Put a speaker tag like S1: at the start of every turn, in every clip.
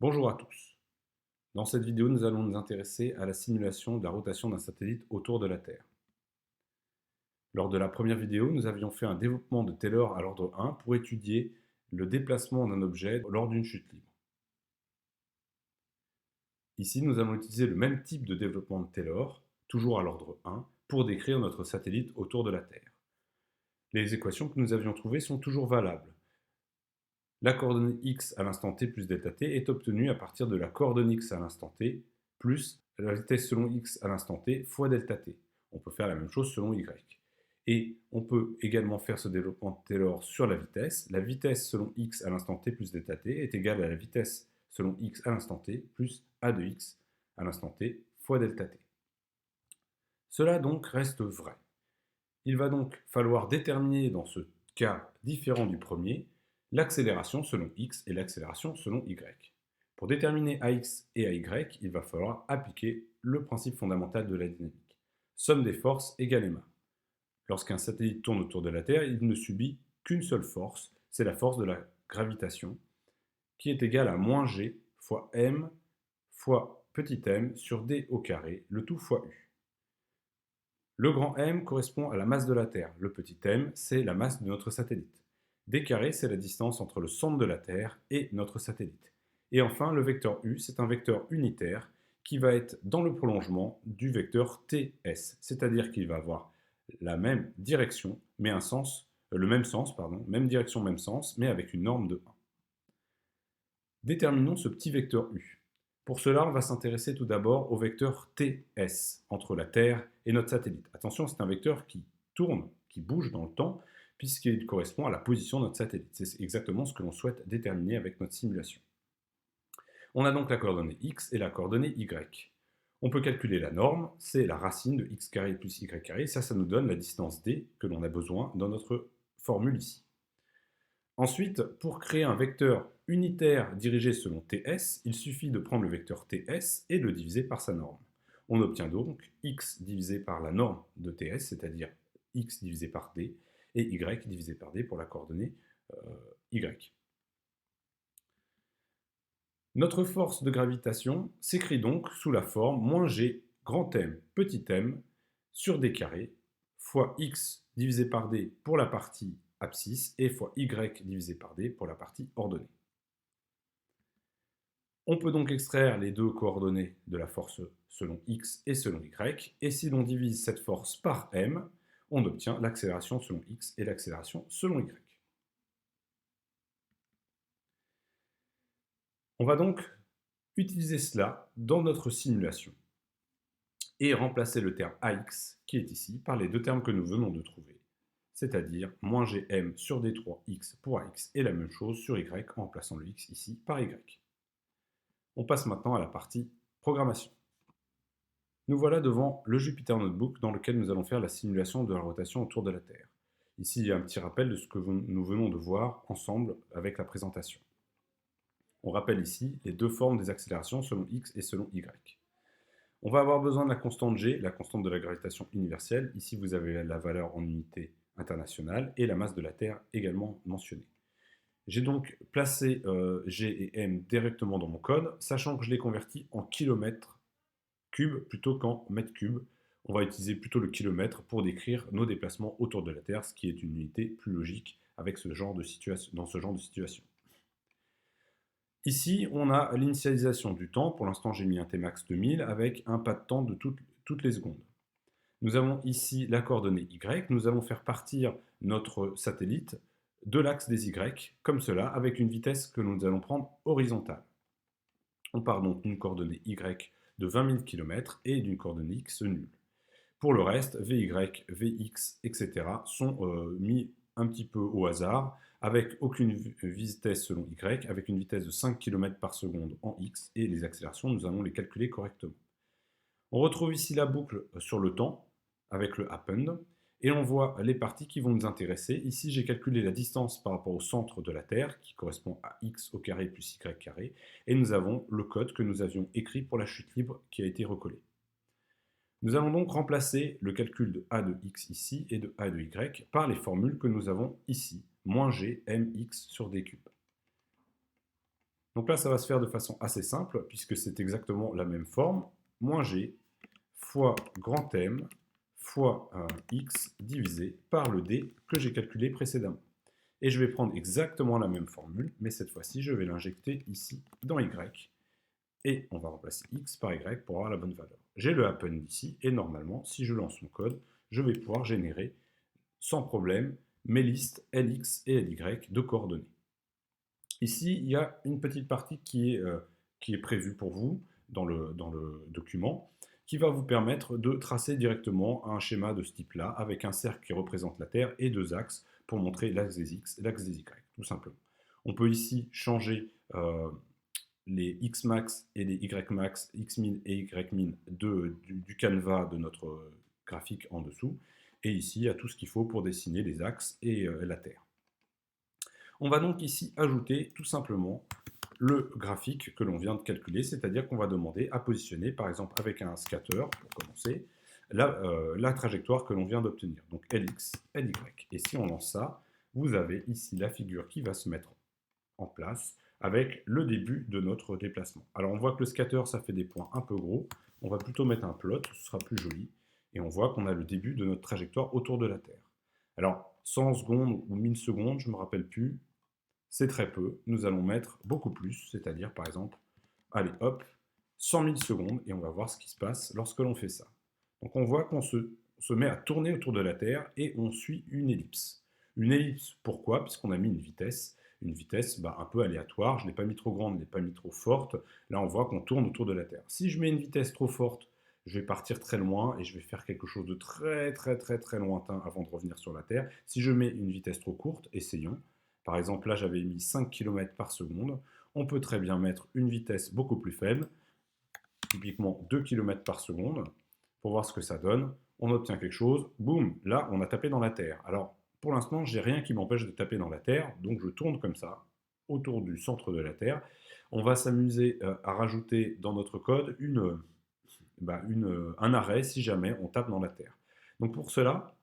S1: Bonjour à tous. Dans cette vidéo, nous allons nous intéresser à la simulation de la rotation d'un satellite autour de la Terre. Lors de la première vidéo, nous avions fait un développement de Taylor à l'ordre 1 pour étudier le déplacement d'un objet lors d'une chute libre. Ici, nous allons utiliser le même type de développement de Taylor, toujours à l'ordre 1, pour décrire notre satellite autour de la Terre. Les équations que nous avions trouvées sont toujours valables. La coordonnée x à l'instant t plus delta t est obtenue à partir de la coordonnée x à l'instant t plus la vitesse selon x à l'instant t fois delta t. On peut faire la même chose selon y. Et on peut également faire ce développement de Taylor sur la vitesse. La vitesse selon x à l'instant t plus delta t est égale à la vitesse selon x à l'instant t plus a de x à l'instant t fois delta t. Cela donc reste vrai. Il va donc falloir déterminer dans ce cas différent du premier l'accélération selon x et l'accélération selon y. Pour déterminer ax et ay, il va falloir appliquer le principe fondamental de la dynamique. Somme des forces égale ma. Lorsqu'un satellite tourne autour de la Terre, il ne subit qu'une seule force, c'est la force de la gravitation, qui est égale à moins g fois m fois petit m sur d au carré, le tout fois u. Le grand M correspond à la masse de la Terre, le petit m, c'est la masse de notre satellite. D carré, c'est la distance entre le centre de la Terre et notre satellite. Et enfin, le vecteur U, c'est un vecteur unitaire qui va être dans le prolongement du vecteur TS, c'est-à-dire qu'il va avoir la même direction, mais un sens, le même sens, pardon, même direction, même sens, mais avec une norme de 1. Déterminons ce petit vecteur U. Pour cela, on va s'intéresser tout d'abord au vecteur TS, entre la Terre et notre satellite. Attention, c'est un vecteur qui tourne, qui bouge dans le temps, puisqu'il correspond à la position de notre satellite. C'est exactement ce que l'on souhaite déterminer avec notre simulation. On a donc la coordonnée x et la coordonnée y. On peut calculer la norme, c'est la racine de x carré plus y carré, ça nous donne la distance d que l'on a besoin dans notre formule ici. Ensuite, pour créer un vecteur unitaire dirigé selon TS, il suffit de prendre le vecteur TS et de le diviser par sa norme. On obtient donc x divisé par la norme de TS, c'est-à-dire x divisé par d, et y divisé par d pour la coordonnée y. Notre force de gravitation s'écrit donc sous la forme moins g grand M petit m sur d carré fois x divisé par d pour la partie abscisse et fois y divisé par d pour la partie ordonnée. On peut donc extraire les deux coordonnées de la force selon x et selon y, et si l'on divise cette force par m, on obtient l'accélération selon x et l'accélération selon y. On va donc utiliser cela dans notre simulation et remplacer le terme ax, qui est ici, par les deux termes que nous venons de trouver, c'est-à-dire moins gm sur d3x pour ax, et la même chose sur y en remplaçant le x ici par y. On passe maintenant à la partie programmation. Nous voilà devant le Jupyter Notebook dans lequel nous allons faire la simulation de la rotation autour de la Terre. Ici, il y a un petit rappel de ce que nous venons de voir ensemble avec la présentation. On rappelle ici les deux formes des accélérations selon x et selon y. On va avoir besoin de la constante g, la constante de la gravitation universelle. Ici, vous avez la valeur en unité internationale et la masse de la Terre également mentionnée. J'ai donc placé g et m directement dans mon code, sachant que je l'ai converti en kilomètres cubes plutôt qu'en mètres cubes. On va utiliser plutôt le kilomètre pour décrire nos déplacements autour de la Terre, ce qui est une unité plus logique avec dans ce genre de situation. Ici, on a l'initialisation du temps. Pour l'instant, j'ai mis un Tmax 2000 avec un pas de temps de toutes les secondes. Nous avons ici la coordonnée y. Nous allons faire partir notre satellite de l'axe des y, comme cela, avec une vitesse que nous allons prendre horizontale. On part donc d'une coordonnée y de 20 000 km et d'une coordonnée x nulle. Pour le reste, vy, vx, etc. sont mis un petit peu au hasard, avec aucune vitesse selon y, avec une vitesse de 5 km par seconde en x, et les accélérations, nous allons les calculer correctement. On retrouve ici la boucle sur le temps, avec le append, et on voit les parties qui vont nous intéresser. Ici, j'ai calculé la distance par rapport au centre de la Terre, qui correspond à x au carré plus y carré, et nous avons le code que nous avions écrit pour la chute libre qui a été recollé. Nous allons donc remplacer le calcul de a de x ici et de a de y par les formules que nous avons ici, moins g mx sur d cube. Donc là, ça va se faire de façon assez simple, puisque c'est exactement la même forme. Moins g fois grand M fois x divisé par le d que j'ai calculé précédemment. Et je vais prendre exactement la même formule, mais cette fois-ci, je vais l'injecter ici dans y. Et on va remplacer x par y pour avoir la bonne valeur. J'ai le append ici, et normalement, si je lance mon code, je vais pouvoir générer sans problème mes listes LX et LY de coordonnées. Ici, il y a une petite partie qui est prévue pour vous dans le document, qui va vous permettre de tracer directement un schéma de ce type-là, avec un cercle qui représente la Terre et deux axes pour montrer l'axe des X et l'axe des Y, tout simplement. On peut ici changer les Xmax et les Ymax, Xmin et Ymin du canevas de notre graphique en dessous. Et ici, il y a tout ce qu'il faut pour dessiner les axes et la Terre. On va donc ici ajouter tout simplement le graphique que l'on vient de calculer, c'est-à-dire qu'on va demander à positionner, par exemple avec un scatter, pour commencer, la trajectoire que l'on vient d'obtenir, donc LX, LY. Et si on lance ça, vous avez ici la figure qui va se mettre en place avec le début de notre déplacement. Alors on voit que le scatter, ça fait des points un peu gros, on va plutôt mettre un plot, ce sera plus joli, et on voit qu'on a le début de notre trajectoire autour de la Terre. Alors 100 secondes ou 1000 secondes, je ne me rappelle plus, c'est très peu, nous allons mettre beaucoup plus, c'est-à-dire par exemple, allez hop, 100 000 secondes, et on va voir ce qui se passe lorsque l'on fait ça. Donc on voit qu'on se met à tourner autour de la Terre et on suit une ellipse. Une ellipse, pourquoi? Puisqu'on a mis une vitesse un peu aléatoire, je ne l'ai pas mis trop grande, je ne l'ai pas mis trop forte. Là on voit qu'on tourne autour de la Terre. Si je mets une vitesse trop forte, je vais partir très loin et je vais faire quelque chose de très lointain avant de revenir sur la Terre. Si je mets une vitesse trop courte, essayons. Par exemple, là, j'avais mis 5 km par seconde. On peut très bien mettre une vitesse beaucoup plus faible, typiquement 2 km par seconde, pour voir ce que ça donne. On obtient quelque chose, boum, là, on a tapé dans la Terre. Alors, pour l'instant, j'ai rien qui m'empêche de taper dans la Terre, donc je tourne comme ça, autour du centre de la Terre. On va s'amuser à rajouter dans notre code un arrêt si jamais on tape dans la Terre. Donc pour cela,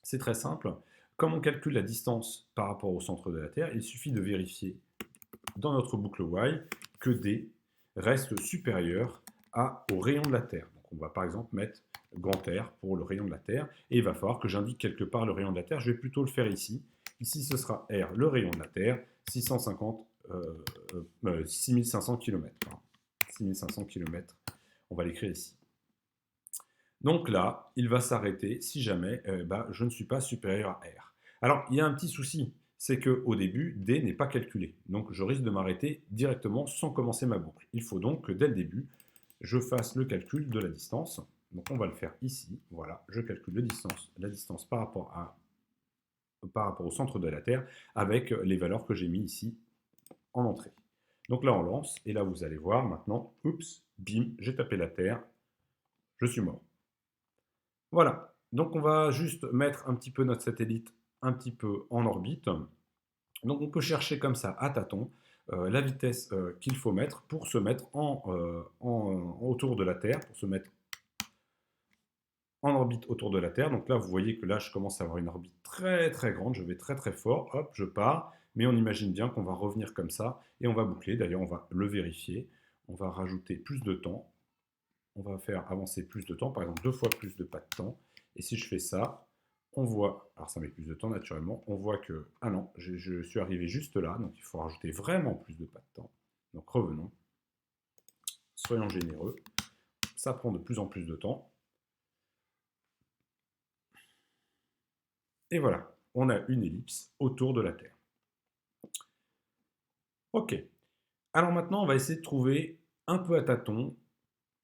S1: c'est très simple. Comme on calcule la distance par rapport au centre de la Terre, il suffit de vérifier dans notre boucle while que D reste supérieur au rayon de la Terre. Donc on va par exemple mettre grand R pour le rayon de la Terre, et il va falloir que j'indique quelque part le rayon de la Terre. Je vais plutôt le faire ici. Ici, ce sera R, le rayon de la Terre, 6500 km. 6500 km, on va l'écrire ici. Donc là, il va s'arrêter si jamais je ne suis pas supérieur à R. Alors, il y a un petit souci, c'est qu'au début, D n'est pas calculé. Donc, je risque de m'arrêter directement sans commencer ma boucle. Il faut donc que dès le début, je fasse le calcul de la distance. Donc, on va le faire ici. Voilà, je calcule la distance par rapport au centre de la Terre avec les valeurs que j'ai mis ici en entrée. Donc là, on lance, et là, vous allez voir maintenant, oups, bim, j'ai tapé la Terre, je suis mort. Voilà, donc on va juste mettre un petit peu notre satellite un petit peu en orbite. Donc on peut chercher comme ça à tâtons la vitesse qu'il faut mettre pour se mettre autour de la Terre, pour se mettre en orbite autour de la Terre. Donc là, vous voyez que là, je commence à avoir une orbite très grande, je vais très fort, hop, je pars, mais on imagine bien qu'on va revenir comme ça, et on va boucler, d'ailleurs on va le vérifier, on va rajouter plus de temps, on va faire avancer plus de temps, par exemple 2 fois plus de pas de temps, et si je fais ça, on voit, alors ça met plus de temps naturellement, on voit que, ah non, je suis arrivé juste là, donc il faut rajouter vraiment plus de pas de temps. Donc revenons, soyons généreux, ça prend de plus en plus de temps. Et voilà, on a une ellipse autour de la Terre. Ok, alors maintenant on va essayer de trouver un peu à tâtons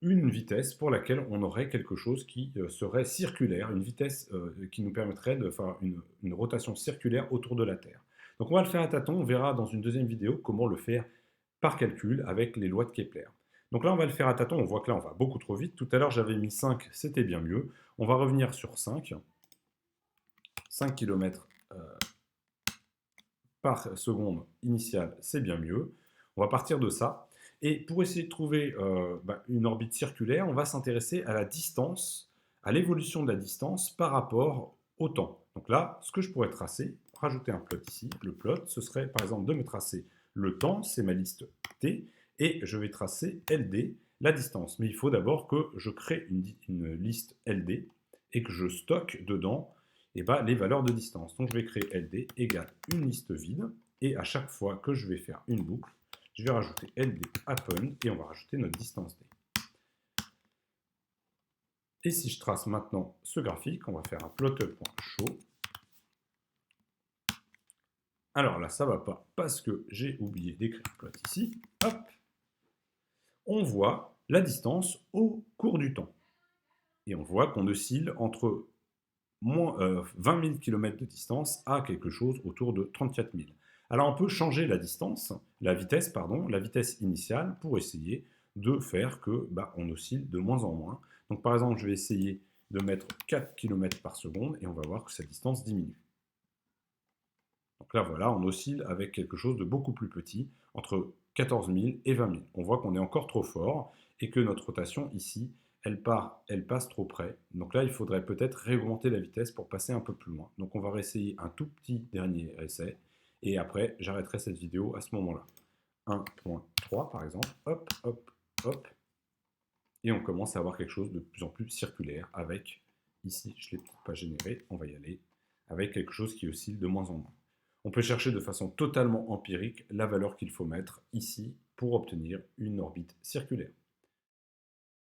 S1: une vitesse pour laquelle on aurait quelque chose qui serait circulaire, une vitesse qui nous permettrait de faire une rotation circulaire autour de la Terre. Donc on va le faire à tâtons, on verra dans une deuxième vidéo comment le faire par calcul avec les lois de Kepler. Donc là on va le faire à tâtons, on voit que là on va beaucoup trop vite. Tout à l'heure j'avais mis 5, c'était bien mieux. On va revenir sur 5 km par seconde initiale, c'est bien mieux. On va partir de ça. Et pour essayer de trouver une orbite circulaire, on va s'intéresser à la distance, à l'évolution de la distance par rapport au temps. Donc là, ce que je pourrais tracer, rajouter un plot ici, le plot, ce serait par exemple de me tracer le temps, c'est ma liste T, et je vais tracer LD, la distance. Mais il faut d'abord que je crée une liste LD et que je stocke dedans les valeurs de distance. Donc je vais créer LD égale une liste vide, et à chaque fois que je vais faire une boucle, je vais rajouter LD append, et on va rajouter notre distance D. Et si je trace maintenant ce graphique, on va faire un plotter.show. Alors là, ça ne va pas parce que j'ai oublié d'écrire plot ici. Hop, on voit la distance au cours du temps. Et on voit qu'on oscille entre 20 000 km de distance à quelque chose autour de 34 000. Alors on peut changer la distance, la vitesse initiale pour essayer de faire que on oscille de moins en moins. Donc par exemple, je vais essayer de mettre 4 km par seconde et on va voir que sa distance diminue. Donc là voilà, on oscille avec quelque chose de beaucoup plus petit, entre 14 000 et 20 000. On voit qu'on est encore trop fort et que notre rotation ici, elle passe trop près. Donc là, il faudrait peut-être réaugmenter la vitesse pour passer un peu plus loin. Donc on va réessayer un tout petit dernier essai. Et après, j'arrêterai cette vidéo à ce moment-là. 1.3 par exemple. Hop, hop, hop. Et on commence à avoir quelque chose de plus en plus circulaire avec, ici, je ne l'ai pas généré, on va y aller, avec quelque chose qui oscille de moins en moins. On peut chercher de façon totalement empirique la valeur qu'il faut mettre ici pour obtenir une orbite circulaire.